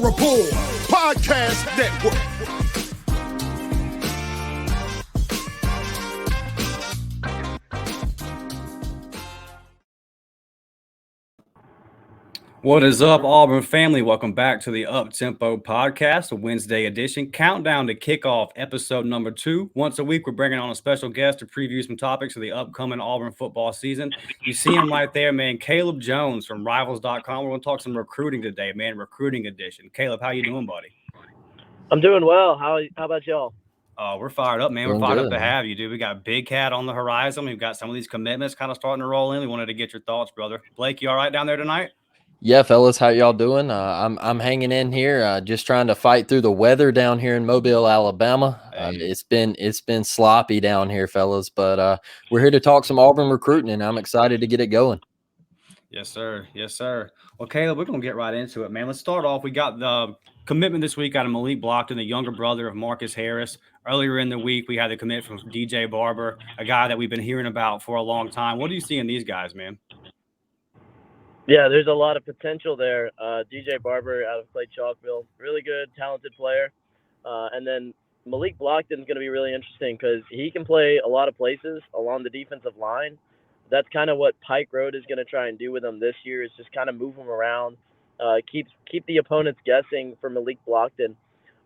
Horrible Podcast Network. What is up, Auburn family? Welcome back to the Up Tempo Podcast, a Wednesday edition. Countdown to Kickoff Ep.2. Once a week, we're bringing on a special guest to preview some topics of the upcoming Auburn football season. You see him right there, man. Caleb Jones from Rivals.com. We're going to talk some recruiting today, man. Recruiting edition. Caleb, how you doing, buddy? I'm doing well. How about y'all? We're fired up, man. Doing We're fired good, up to man. have you, dude. We got Big Cat on the horizon. We've got some of these commitments kind of starting to roll in. We wanted to get your thoughts, brother. Blake, you all right down there tonight? Yeah, fellas, how y'all doing? I'm hanging in here, just trying to fight through the weather down here in Mobile, Alabama. It's been sloppy down here, fellas, but we're here to talk some Auburn recruiting, and I'm excited to get it going. Yes, sir. Yes, sir. Well, Caleb, we're going to get right into it, man. Let's start off. We got the commitment this week out of Malik Blockton, the younger brother of Marcus Harris. Earlier in the week, we had the commit from DJ Barber, a guy that we've been hearing about for a long time. What do you see in these guys, man? Yeah, there's a lot of potential there. DJ Barber out of Clay Chalkville, really good, talented player. And then Malik Blockton is going to be really interesting because he can play a lot of places along the defensive line. That's kind of what Pike Road is going to try and do with him this year, is just kind of move him around, keep the opponents guessing for Malik Blockton.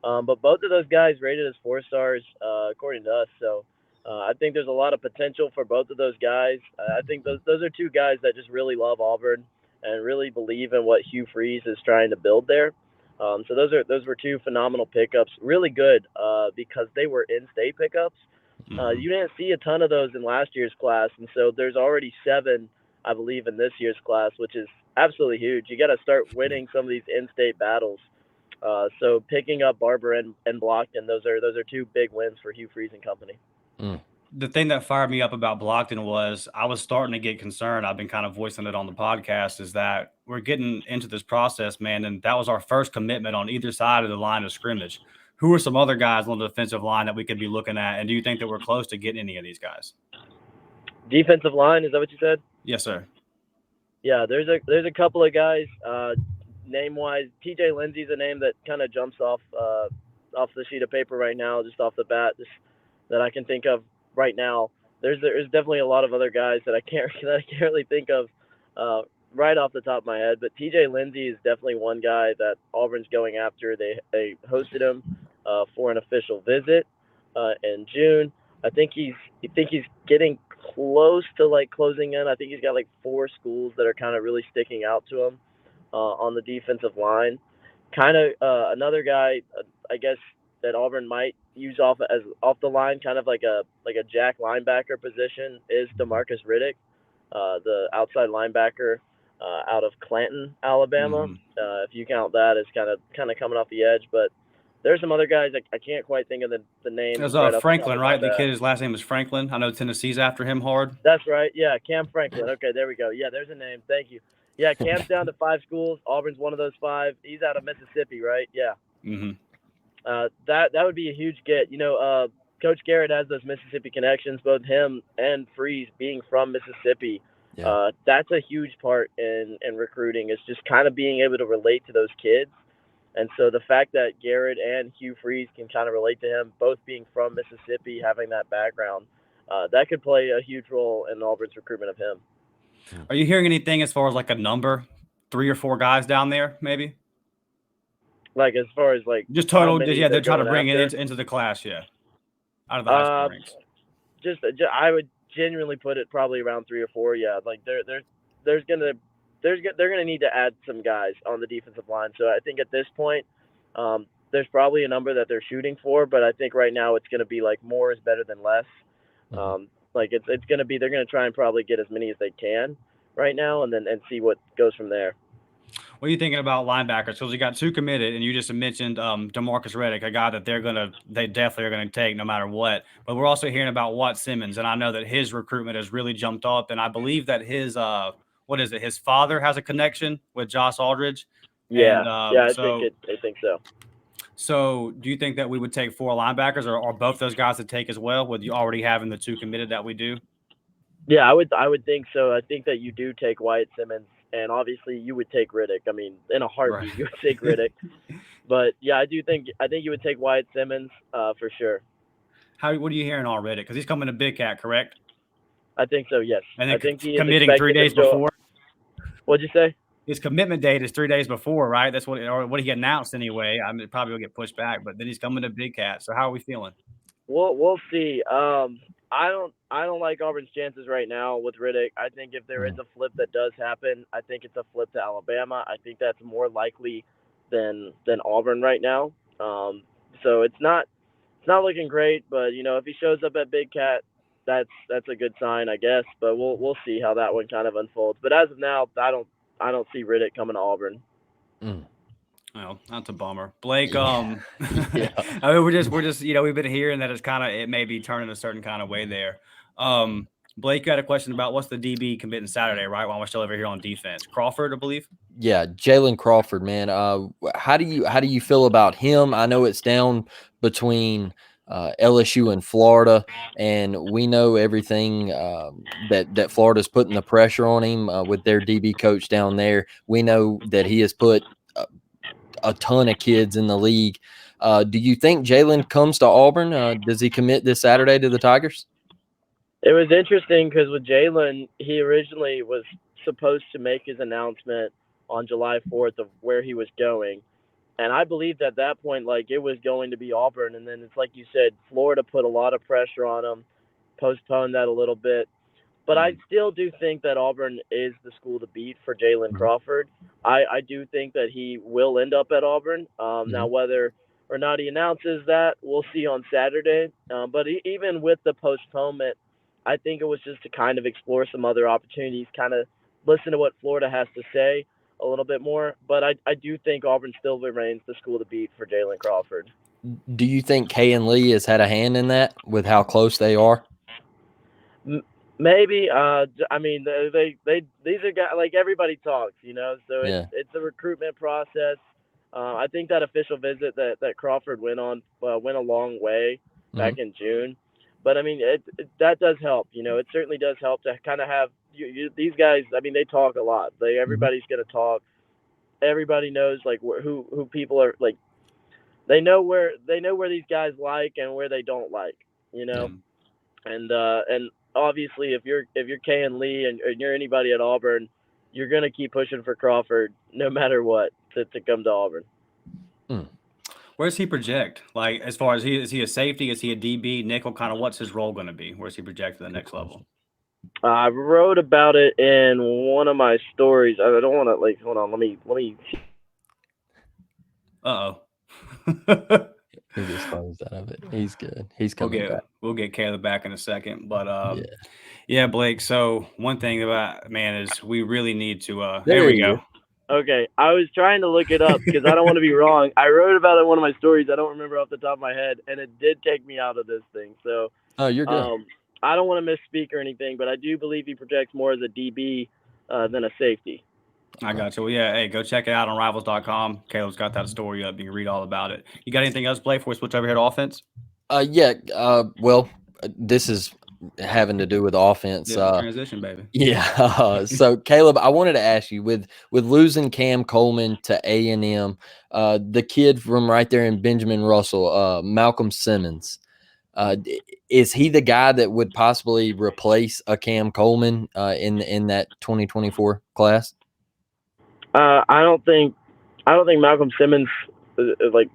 But both of those guys rated as 4 stars according to us. So I think there's a lot of potential for both of those guys. I think those are two guys that just really love Auburn and really believe in what Hugh Freeze is trying to build there. So those were two phenomenal pickups, really good because they were in-state pickups. You didn't see a ton of those in last year's class, and so there's already 7, I believe, in this year's class, which is absolutely huge. You got to start winning some of these in-state battles. So picking up Barber and Blockton, those are 2 big wins for Hugh Freeze and company. The thing that fired me up about Blockton was I was starting to get concerned. I've been kind of voicing it on the podcast, is that we're getting into this process, man, and that was our first commitment on either side of the line of scrimmage. Who are some other guys on the defensive line that we could be looking at, and do you think that we're close to getting any of these guys? Defensive line, is that what you said? Yes, sir. Yeah, there's a couple of guys. Name-wise, TJ Lindsey's a name that kind of jumps off the sheet of paper right now, just off the bat, just that I can think of right now. There's definitely a lot of other guys that I can't really think of right off the top of my head, but TJ Lindsey is definitely one guy that Auburn's going after. They hosted him for an official visit in June. I think he's getting close to like closing in. I think he's got like 4 schools that are kind of really sticking out to him on the defensive line. Kind of another guy, I guess, that Auburn might use off the line, kind of like a jack linebacker position, is DeMarcus Riddick, the outside linebacker out of Clanton, Alabama. If you count that as kind of coming off the edge, but there's some other guys I can't quite think of the name. There's Franklin, right? The kid, his last name is Franklin. I know Tennessee's after him hard. That's right. Yeah, Cam Franklin. Okay, there we go. Yeah, there's a name. Thank you. Yeah, Cam's down to 5 schools. Auburn's one of those 5. He's out of Mississippi, right? Yeah. Mm-hmm. That would be a huge get. You know, Coach Garrett has those Mississippi connections, both him and Freeze being from Mississippi. Yeah. That's a huge part in recruiting, is just kind of being able to relate to those kids. And so the fact that Garrett and Hugh Freeze can kind of relate to him, both being from Mississippi, having that background, that could play a huge role in Auburn's recruitment of him. Are you hearing anything as far as like a number, 3 or 4 guys down there, maybe? Like as far as like just total, yeah, they're trying to bring it into the class, yeah. Out of the high school ranks. Just I would genuinely put it probably around 3 or 4. Yeah, like they're gonna need to add some guys on the defensive line. So I think at this point, there's probably a number that they're shooting for, but I think right now it's gonna be like more is better than less. Like it's gonna be, they're gonna try and probably get as many as they can right now, and see what goes from there. What are you thinking about linebackers? Because you got 2 committed, and you just mentioned DeMarcus Riddick, a guy that they definitely are going to take no matter what. But we're also hearing about Watt Simmons, and I know that his recruitment has really jumped up, and I believe that his his father has a connection with Josh Aldridge. Yeah, I think so. So do you think that we would take 4 linebackers, or are both those guys to take as well, with you already having the 2 committed that we do? Yeah, I would think so. I think that you do take Wyatt Simmons and obviously you would take Riddick. I mean, in a heartbeat, Right. you would take Riddick. But yeah, I think you would take Wyatt Simmons for sure. What are you hearing already? Because he's coming to Big Cat, correct? I think so. Yes, And I then think he is committing 3 expected to days show. before. What'd you say? His commitment date is 3 days before, right? That's what he announced anyway. I mean, it probably will get pushed back, but then he's coming to Big Cat. So how are we feeling? We'll see. I don't like Auburn's chances right now with Riddick. I think if there is a flip that does happen, I think it's a flip to Alabama. I think that's more likely than Auburn right now. So it's not looking great, but if he shows up at Big Cat, that's a good sign, I guess. But we'll see how that one kind of unfolds. But as of now, I don't see Riddick coming to Auburn. Well, that's a bummer. Blake, Yeah. I mean, we're just, we've been hearing that it may be turning a certain kind of way there. Blake, you had a question about what's the DB committing Saturday, right? While we're still over here on defense. Crawford, I believe. Yeah, Jalen Crawford, man. How do you feel about him? I know it's down between LSU and Florida, and we know everything that Florida's putting the pressure on him with their DB coach down there. We know that he has put a ton of kids in the league. Do you think Jalen comes to Auburn? Does he commit this Saturday to the Tigers? It was interesting because with Jalen, he originally was supposed to make his announcement on July 4th of where he was going. And I believed at that point, like, it was going to be Auburn. And then it's like you said, Florida put a lot of pressure on him, postponed that a little bit. But I still do think that Auburn is the school to beat for Jalen Crawford. I do think that he will end up at Auburn. Now, whether or not he announces that, we'll see on Saturday. But even with the postponement, I think it was just to kind of explore some other opportunities, kind of listen to what Florida has to say a little bit more. But I do think Auburn still remains the school to beat for Jalen Crawford. Do you think Kay and Lee has had a hand in that with how close they are? Maybe. I mean, they these are guys, like, everybody talks, So it's a recruitment process. I think that official visit that Crawford went on went a long way back in June. But I mean, that does help. It certainly does help to kind of have these guys. I mean, they talk a lot. Everybody's going to talk. Everybody knows like who people are like. They know where these guys like and where they don't like. And obviously, if you're Kay and Lee and you're anybody at Auburn, you're going to keep pushing for Crawford no matter what to come to Auburn. Where does he project? Like, as far as is he a safety? Is he a DB, nickel? Kind of what's his role going to be? Where's he project to the next level? I wrote about it in one of my stories. I don't want to hold on. Let me. He disposed out of it. He's good. He's coming back. We'll get Caleb back in a second. But yeah, Blake. So one thing about is we really need to. There we go. Okay, I was trying to look it up because I don't want to be wrong. I wrote about it in one of my stories. I don't remember off the top of my head, and it did take me out of this thing. So, you're good. I don't want to misspeak or anything, but I do believe he projects more as a DB than a safety. I got you. Well, yeah, hey, go check it out on Rivals.com. Caleb's got that story up. You can read all about it. You got anything else, Blake, before we switch over here to offense? Well, this is having to do with offense. Transition, baby. Yeah. So, Caleb, I wanted to ask you, with losing Cam Coleman to A&M, the kid from right there in Benjamin Russell, Malcolm Simmons, is he the guy that would possibly replace a Cam Coleman in that 2024 class? I don't think Malcolm Simmons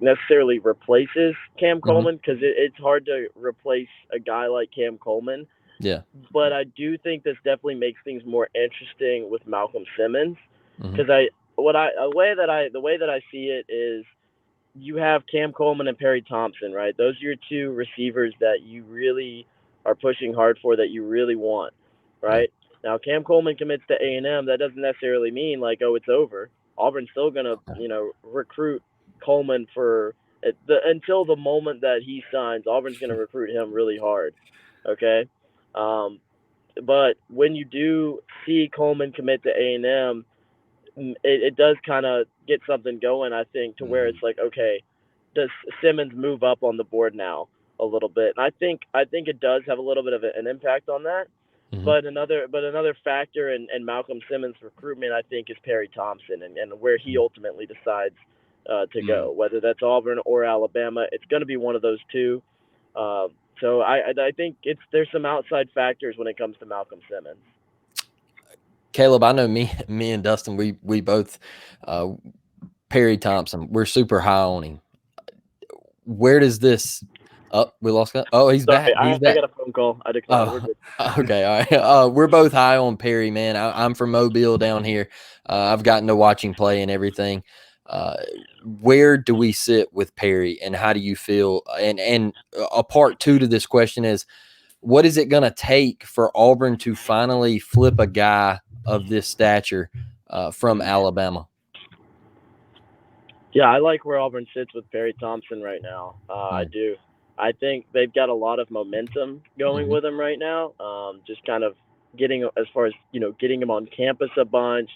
necessarily replaces Cam Coleman because it's hard to replace a guy like Cam Coleman. Yeah. But I do think this definitely makes things more interesting with Malcolm Simmons because the way that I see it is you have Cam Coleman and Perry Thompson, right? Those are your two receivers that you really are pushing hard for, that you really want, right? Now, Cam Coleman commits to A&M. That doesn't necessarily mean it's over. Auburn's still gonna, recruit Coleman until the moment that he signs. Auburn's gonna recruit him really hard, okay? But when you do see Coleman commit to A&M, it does kind of get something going, I think, to where it's like, okay, does Simmons move up on the board now a little bit? And I think it does have a little bit of an impact on that. But another factor in Malcolm Simmons' recruitment, I think, is Perry Thompson and where he ultimately decides to go, whether that's Auburn or Alabama. It's going to be one of those two. So I think there's some outside factors when it comes to Malcolm Simmons. Caleb, I know me and Dustin, we both Perry Thompson, we're super high on him. Where does this? Oh, we lost that. Oh, he's back. He's back. I got a phone call. I declined. We're good. Okay, all right. We're both high on Perry, man. I'm from Mobile down here. I've gotten to watch him play and everything. Where do we sit with Perry, and how do you feel? And a part two to this question is, what is it going to take for Auburn to finally flip a guy of this stature from Alabama? Yeah, I like where Auburn sits with Perry Thompson right now. I do. I think they've got a lot of momentum going with him right now. Just kind of getting, as far as, getting him on campus a bunch,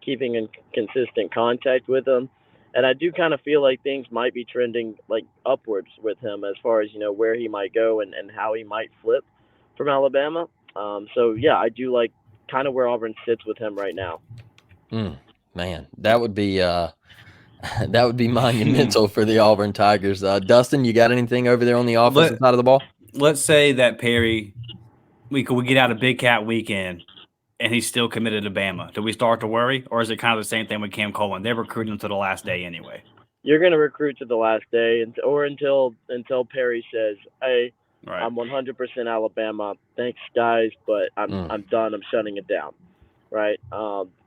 keeping in consistent contact with him. And I do kind of feel like things might be trending like upwards with him as far as, where he might go and how he might flip from Alabama. So, yeah, I do like kind of where Auburn sits with him right now. Man, that would be monumental for the Auburn Tigers. Dustin, you got anything over there on the offensive side of the ball? Let's say that Perry, we get out of Big Cat weekend, and he's still committed to Bama. Do we start to worry, or is it kind of the same thing with Cam Coleman? They're recruiting him to the last day anyway. You're going to recruit to the last day, or until Perry says, "Hey, right, I'm 100% Alabama. Thanks, guys, but I'm done. I'm shutting it down." Right?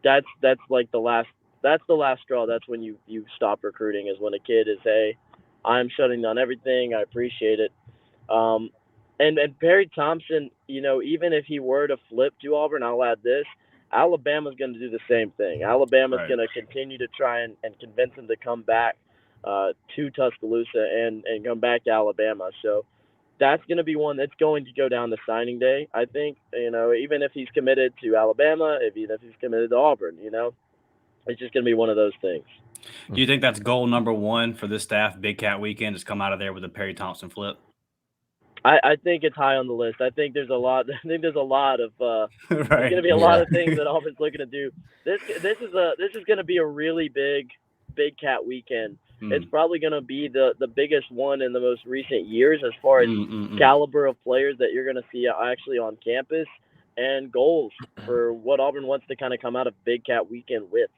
That's like the last. That's the last straw. That's when you stop recruiting, is when a kid is, "Hey, I'm shutting down everything. I appreciate it." And Perry Thompson, even if he were to flip to Auburn, I'll add this: Alabama's going to do the same thing. Alabama's going to continue to try and convince him to come back to Tuscaloosa and come back to Alabama. So that's going to be one that's going to go down to signing day, I think. Even if he's committed to Alabama, even if he's committed to Auburn, it's just going to be one of those things. Do you think that's goal number one for this staff, Big Cat weekend, is come out of there with a Perry Thompson flip? I think it's high on the list. I think there's a lot. I think there's a lot of. There's going to be a lot of things that Auburn's looking to do. This is going to be a really big Cat weekend. It's probably going to be the biggest one in the most recent years as far as caliber of players that you're going to see actually on campus, and goals for what Auburn wants to kind of come out of Big Cat weekend with.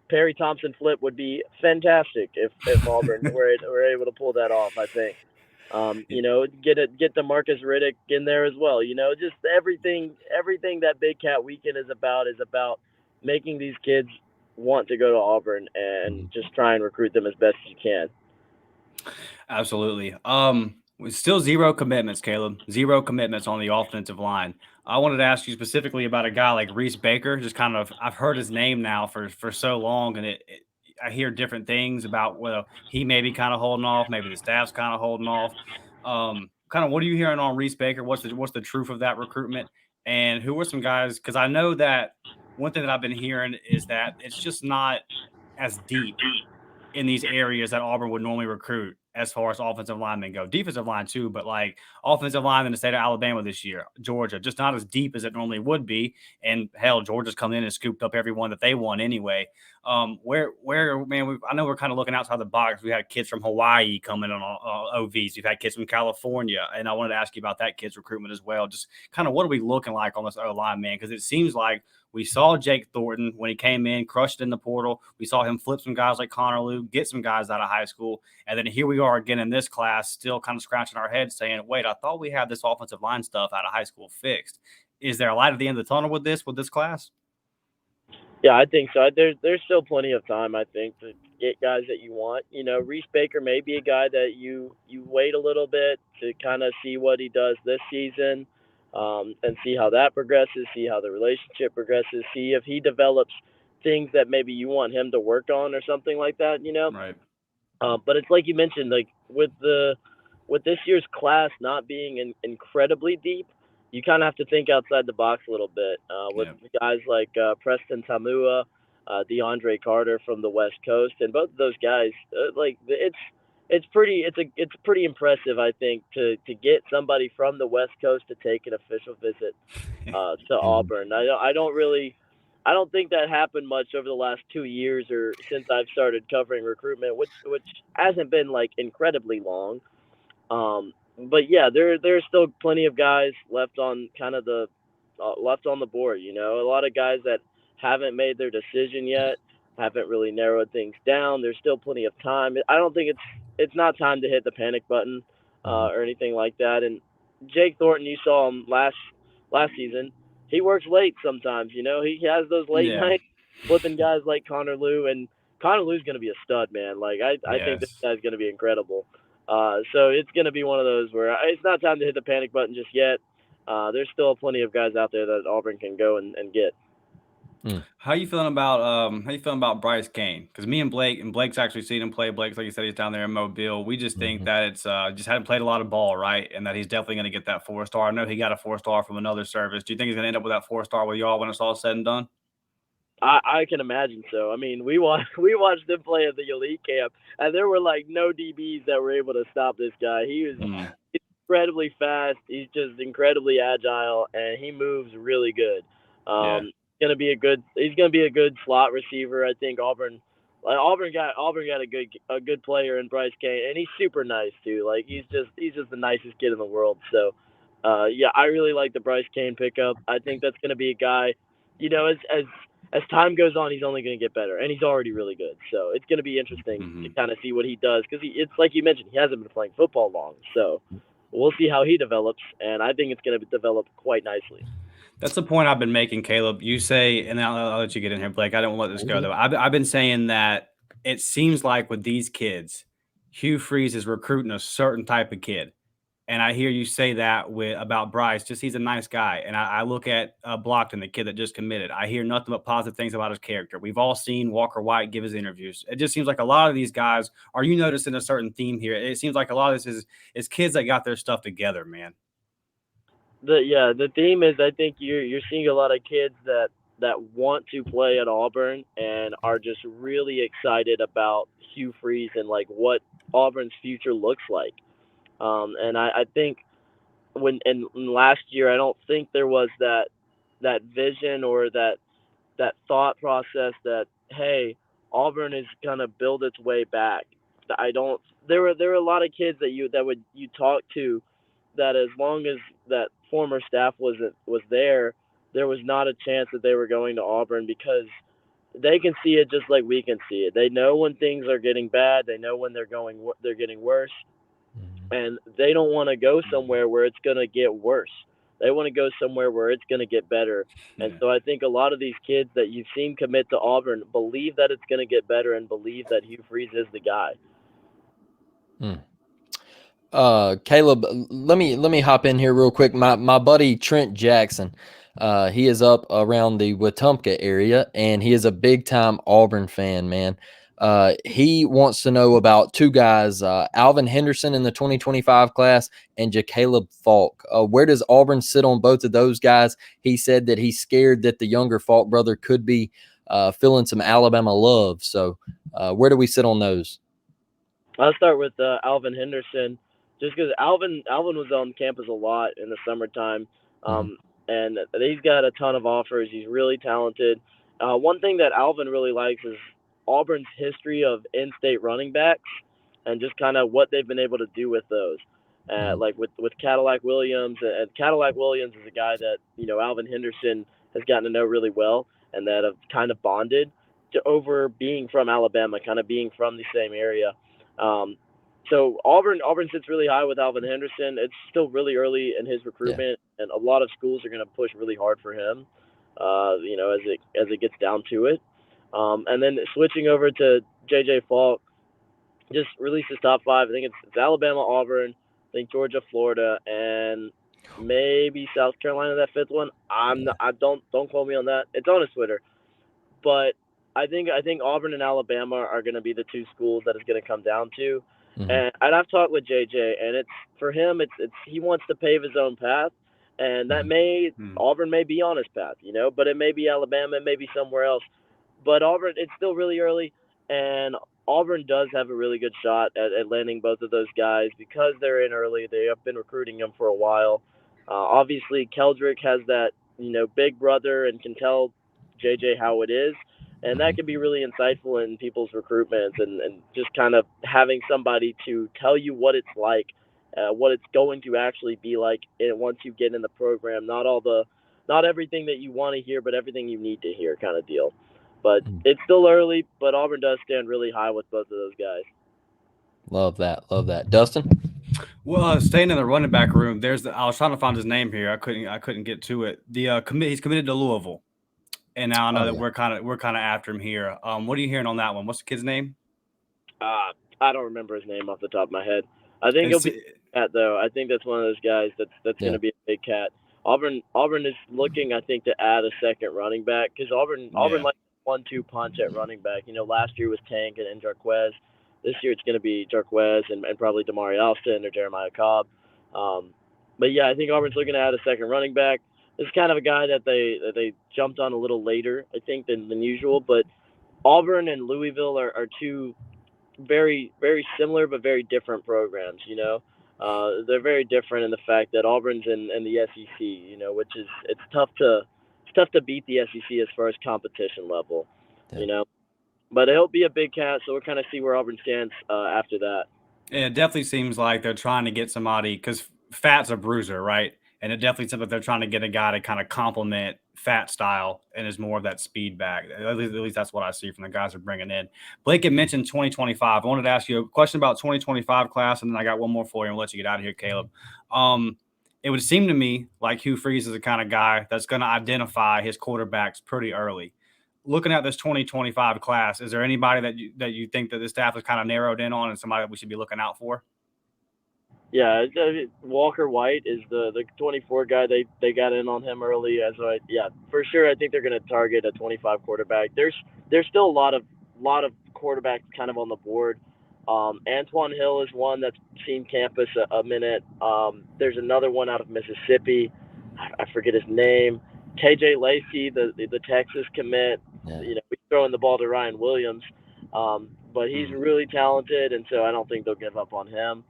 Perry Thompson flip would be fantastic if Auburn were able to pull that off, I think. Get the Marcus Riddick in there as well. Just everything that Big Cat weekend is about making these kids want to go to Auburn and just try and recruit them as best as you can. Absolutely. Still zero commitments, Caleb. Zero commitments on the offensive line. I wanted to ask you specifically about a guy like Reese Baker. Just kind of, I've heard his name now for so long, and I hear different things about whether he may be kind of holding off, maybe the staff's kind of holding off. Kind of, what are you hearing on Reese Baker? What's the truth of that recruitment? And who are some guys? Because I know that one thing that I've been hearing is that it's just not as deep in these areas that Auburn would normally recruit as far as offensive linemen go. Defensive line too, but like offensive line in the state of Alabama this year, Georgia, just not as deep as it normally would be. And hell, Georgia's come in and scooped up everyone that they won anyway. Where man, I know we're kind of looking outside the box. We had kids from Hawaii coming on OVs. We've had kids from California, and I wanted to ask you about that kid's recruitment as well. Just kind of what are we looking like on this O-line, man? Because it seems like we saw Jake Thornton when he came in, crushed in the portal. We saw him flip some guys like Connor Lew, get some guys out of high school. And then here we are again in this class, still kind of scratching our heads saying, wait, I thought we had this offensive line stuff out of high school fixed. Is there a light at the end of the tunnel with this class? Yeah, I think so. There's still plenty of time, I think, to get guys that you want. Reese Baker may be a guy that you wait a little bit to kind of see what he does this season. And see how that progresses, see how the relationship progresses, see if he develops things that maybe you want him to work on or something like that, Right. But it's like you mentioned, like with this year's class not being incredibly deep, you kind of have to think outside the box a little bit. With guys like Preston Tamua, DeAndre Carter from the West Coast, and both of those guys, it's pretty impressive, I think, to get somebody from the West Coast to take an official visit to Auburn. I don't think that happened much over the last 2 years or since I've started covering recruitment, which hasn't been like incredibly long. But yeah, there's still plenty of guys left on kind of the left on the board. You know, a lot of guys that haven't made their decision yet, haven't really narrowed things down. There's still plenty of time. I don't think it's not time to hit the panic button or anything like that. And Jake Thornton, you saw him last season. He works late sometimes. You know, he has those late Yeah. nights flipping guys like Connor Liu, and Connor Liu's going to be a stud, man. Like I think this Yes. guy's going to be incredible. So it's going to be one of those where it's not time to hit the panic button just yet. There's still plenty of guys out there that Auburn can go and get. How you feeling about Bryce Kane? Because me and Blake's actually seen him play. Blake's, like you said, he's down there in Mobile. We just think that it's just hadn't played a lot of ball, right? And that he's definitely going to get that 4-star. I know he got a 4-star from another service. Do you think he's going to end up with that 4-star with y'all when it's all said and done? I can imagine so. I mean, we watched them play at the elite camp, and there were like no DBs that were able to stop this guy. He was incredibly fast. He's just incredibly agile, and he moves really good. Yeah. He's gonna be a good slot receiver. I think Auburn got a good player in Bryce Kane, and he's super nice too. Like he's just the nicest kid in the world. So, yeah, I really like the Bryce Kane pickup. I think that's gonna be a guy. You know, as time goes on, he's only going to get better, and he's already really good. So it's going to be interesting to kind of see what he does because it's like you mentioned, he hasn't been playing football long. So we'll see how he develops, and I think it's going to develop quite nicely. That's the point I've been making, Caleb. You say, and I'll let you get in here, Blake. I don't want to let this go, though. I've been saying that it seems like with these kids, Hugh Freeze is recruiting a certain type of kid. And I hear you say that about Bryce, just he's a nice guy. And I look at Blockton, the kid that just committed. I hear nothing but positive things about his character. We've all seen Walker White give his interviews. It just seems like a lot of these guys, are you noticing a certain theme here? It seems like a lot of this is kids that got their stuff together, man. The theme is I think you're seeing a lot of kids that want to play at Auburn and are just really excited about Hugh Freeze and like what Auburn's future looks like. And I think in last year, I don't think there was that vision or that thought process that, hey, Auburn is gonna build its way back. I don't. There were a lot of kids that you talk to that as long as that former staff was there was not a chance that they were going to Auburn because they can see it just like we can see it. They know when things are getting bad. They know when they're getting worse. And they don't want to go somewhere where it's going to get worse. They want to go somewhere where it's going to get better. And so I think a lot of these kids that you've seen commit to Auburn believe that it's going to get better and believe that Hugh Freeze is the guy. Caleb, let me hop in here real quick. My buddy Trent Jackson, he is up around the Wetumpka area, and he is a big time Auburn fan, man. He wants to know about two guys, Alvin Henderson in the 2025 class and Jacaleb Falk. Where does Auburn sit on both of those guys? He said that he's scared that the younger Falk brother could be feeling some Alabama love. So where do we sit on those? I'll start with Alvin Henderson, just because Alvin was on campus a lot in the summertime, and he's got a ton of offers. He's really talented. One thing that Alvin really likes is Auburn's history of in-state running backs and just kind of what they've been able to do with those. Like with Cadillac Williams, and Cadillac Williams is a guy that, you know, Alvin Henderson has gotten to know really well and that have kind of bonded to over being from Alabama, kind of being from the same area. So Auburn sits really high with Alvin Henderson. It's still really early in his recruitment, and a lot of schools are going to push really hard for him, you know, as it gets down to it. And then switching over to J.J. Falk, just released his top 5. I think it's Alabama, Auburn, I think Georgia, Florida, and maybe South Carolina, that 5th one. Don't quote me on that. It's on his Twitter. But I think Auburn and Alabama are going to be the two schools that it's going to come down to. And I've talked with JJ, and it's for him. It's he wants to pave his own path, and that Auburn may be on his path, you know, but it may be Alabama, it may be somewhere else. But Auburn, it's still really early, and Auburn does have a really good shot at landing both of those guys because they're in early. They have been recruiting them for a while. Obviously, Keldrick has that, big brother and can tell JJ how it is. And that can be really insightful in people's recruitments and just kind of having somebody to tell you what it's like, what it's going to actually be like once you get in the program. Not everything that you want to hear, but everything you need to hear kind of deal. But it's still early, but Auburn does stand really high with both of those guys. Love that. Love that. Dustin? Well, staying in the running back room, I was trying to find his name here. I couldn't get to it. He's committed to Louisville, and now I know that we're kind of after him here. What are you hearing on that one? What's the kid's name? I don't remember his name off the top of my head. I think he'll be cat though. I think that's one of those guys that's going to be a big cat. Auburn is looking, I think, to add a second running back because Auburn likes 1-2 punch at running back. Last year was Tank and Jarquez. This year it's going to be Jarquez and probably Damari Alston or Jeremiah Cobb. But yeah, I think Auburn's looking to add a second running back. This is kind of a guy that they jumped on a little later, I think, than usual. But Auburn and Louisville are two very, very similar but very different programs. They're very different in the fact that Auburn's in the SEC. Which is it's tough to beat the SEC as far as competition level. Yeah. But he'll be a big cat, so we'll kind of see where Auburn stands after that. Yeah, it definitely seems like they're trying to get somebody because Fat's a bruiser, right? And it definitely seems like they're trying to get a guy to kind of complement Fat style and is more of that speed back. At least that's what I see from the guys they're bringing in. Blake had mentioned 2025. I wanted to ask you a question about 2025 class, and then I got one more for you and let you get out of here, Caleb. It would seem to me like Hugh Freeze is the kind of guy that's going to identify his quarterbacks pretty early. Looking at this 2025 class, is there anybody that you think that the staff is kind of narrowed in on and somebody that we should be looking out for? Yeah, Walker White is the 24 guy. They got in on him early. For sure. I think they're going to target a 25 quarterback. There's still a lot of quarterbacks kind of on the board. Antoine Hill is one that's seen campus a minute. There's another one out of Mississippi. I forget his name. KJ Lacey, the Texas commit. Yeah. He's throwing the ball to Ryan Williams, but he's really talented, and so I don't think they'll give up on him.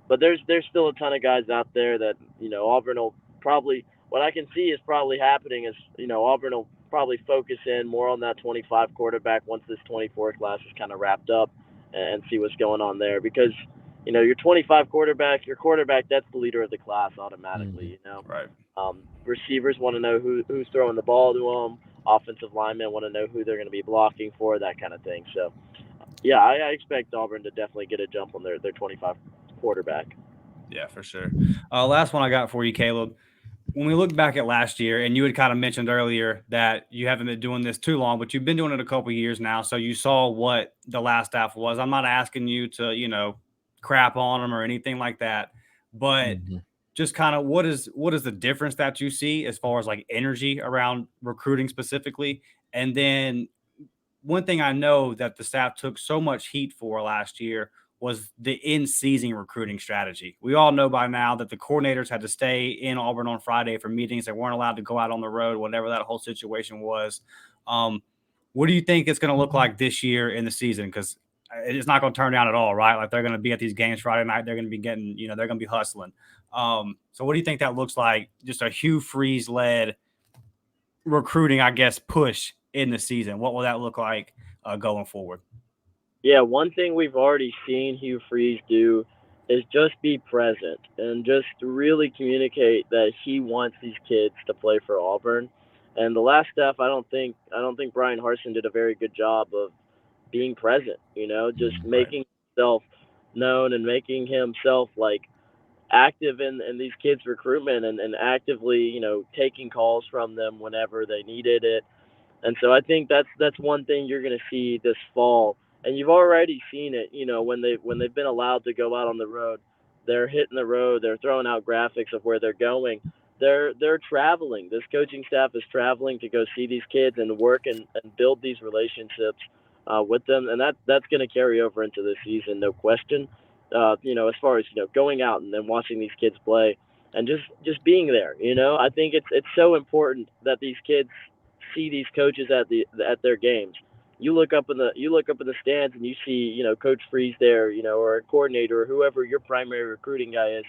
But there's still a ton of guys out there that Auburn will probably. What I can see is probably happening is Auburn will probably focus in more on that 25 quarterback once this 24 class is kind of wrapped up, and see what's going on there because your 25 quarterback, that's the leader of the class automatically. Right. Receivers want to know who's throwing the ball to them. Offensive linemen want to know who they're going to be blocking for, that kind of thing. So, yeah, I expect Auburn to definitely get a jump on their 25 quarterback. Yeah, for sure. Last one I got for you, Caleb. When we look back at last year, and you had kind of mentioned earlier that you haven't been doing this too long, but you've been doing it a couple of years now, so you saw what the last staff was. I'm not asking you to, crap on them or anything like that, but just kind of what is the difference that you see as far as like energy around recruiting specifically? And then one thing I know that the staff took so much heat for last year was the in-season recruiting strategy. We all know by now that the coordinators had to stay in Auburn on Friday for meetings. They weren't allowed to go out on the road, whatever that whole situation was. What do you think it's going to look like this year in the season? Because it's not going to turn down at all, right? Like they're going to be at these games Friday night. They're going to be getting, they're going to be hustling. So what do you think that looks like? Just a Hugh Freeze-led recruiting, I guess, push in the season. What will that look like going forward? Yeah, one thing we've already seen Hugh Freeze do is just be present and just really communicate that he wants these kids to play for Auburn. And the last staff, I don't think Brian Harsin did a very good job of being present, just making himself known and making himself like active in these kids' recruitment and actively, taking calls from them whenever they needed it. And so I think that's one thing you're going to see this fall. And you've already seen it, when they've been allowed to go out on the road, they're hitting the road, they're throwing out graphics of where they're going. They're traveling. This coaching staff is traveling to go see these kids and work and build these relationships with them, and that's going to carry over into the season, no question. As far as going out and then watching these kids play and just being there. I think it's so important that these kids see these coaches at their games. you look up in the stands and you see, Coach Freeze there, or a coordinator or whoever your primary recruiting guy is.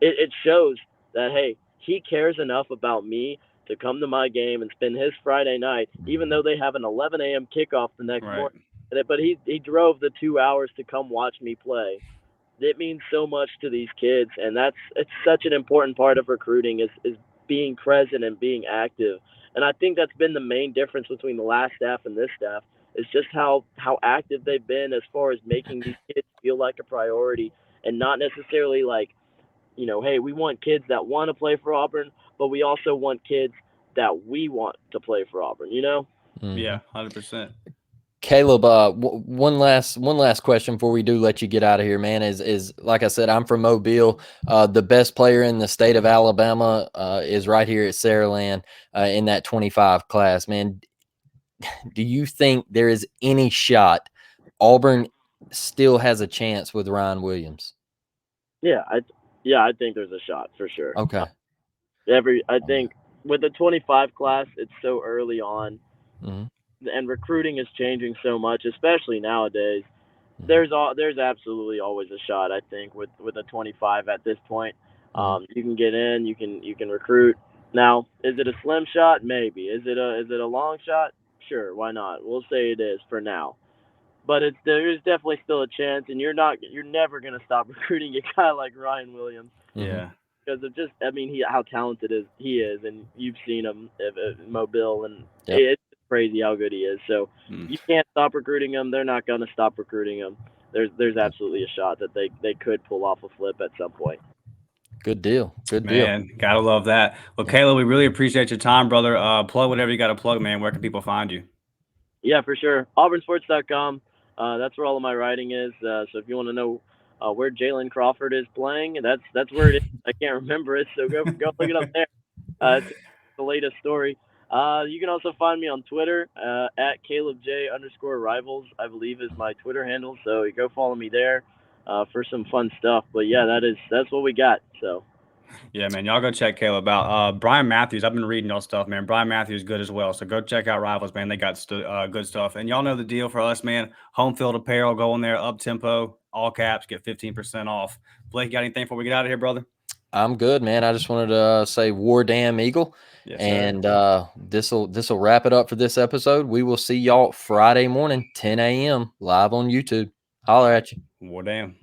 It shows that, hey, he cares enough about me to come to my game and spend his Friday night, even though they have an 11 a.m. kickoff the next Right. morning. But he drove the 2 hours to come watch me play. It means so much to these kids, and it's such an important part of recruiting is being present and being active. And I think that's been the main difference between the last staff and this staff is just how active they've been as far as making these kids feel like a priority and not necessarily like, hey, we want kids that want to play for Auburn, but we also want kids that we want to play for Auburn, Mm-hmm. Yeah, 100%. Caleb, one last question before we do let you get out of here, man. Is like I said, I'm from Mobile. The best player in the state of Alabama is right here at Saraland in that 25 class, man. Do you think there is any shot Auburn still has a chance with Ryan Williams? Yeah, I think there's a shot for sure. Okay. I think with the 25 class, it's so early on, and recruiting is changing so much, especially nowadays. There's absolutely always a shot. I think with a 25 at this point, you can get in, you can recruit. Now, is it a slim shot? Maybe. Is it a long shot? Sure, why not? We'll say it is for now. But there is definitely still a chance, and you're never gonna stop recruiting a guy like Ryan Williams. Yeah. Because of how talented he is, and you've seen him at Mobile, and Yep. it's crazy how good he is. So you can't stop recruiting him. They're not gonna stop recruiting him. There's absolutely a shot that they could pull off a flip at some point. Good deal. Good deal. Man, gotta love that. Well, Caleb, we really appreciate your time, brother. Plug whatever you got to plug, man. Where can people find you? Yeah, for sure. AuburnSports.com. That's where all of my writing is. So if you want to know where Jalen Crawford is playing, that's where it is. I can't remember it, so go look it up there. It's the latest story. You can also find me on Twitter at CalebJ_Rivals, I believe is my Twitter handle. So you go follow me there for some fun stuff. But yeah, that's what we got. So. Yeah, man, y'all go check Caleb out. Brian Matthews, I've been reading y'all stuff, man. Brian Matthews is good as well. So go check out Rivals, man. They got good stuff. And y'all know the deal for us, man. Home field apparel, go in there, up tempo, all caps, get 15% off. Blake, got anything before we get out of here, brother? I'm good, man. I just wanted to say War Damn Eagle. Yes, and this'll wrap it up for this episode. We will see y'all Friday morning, 10 a.m. live on YouTube. Holler at you. War damn.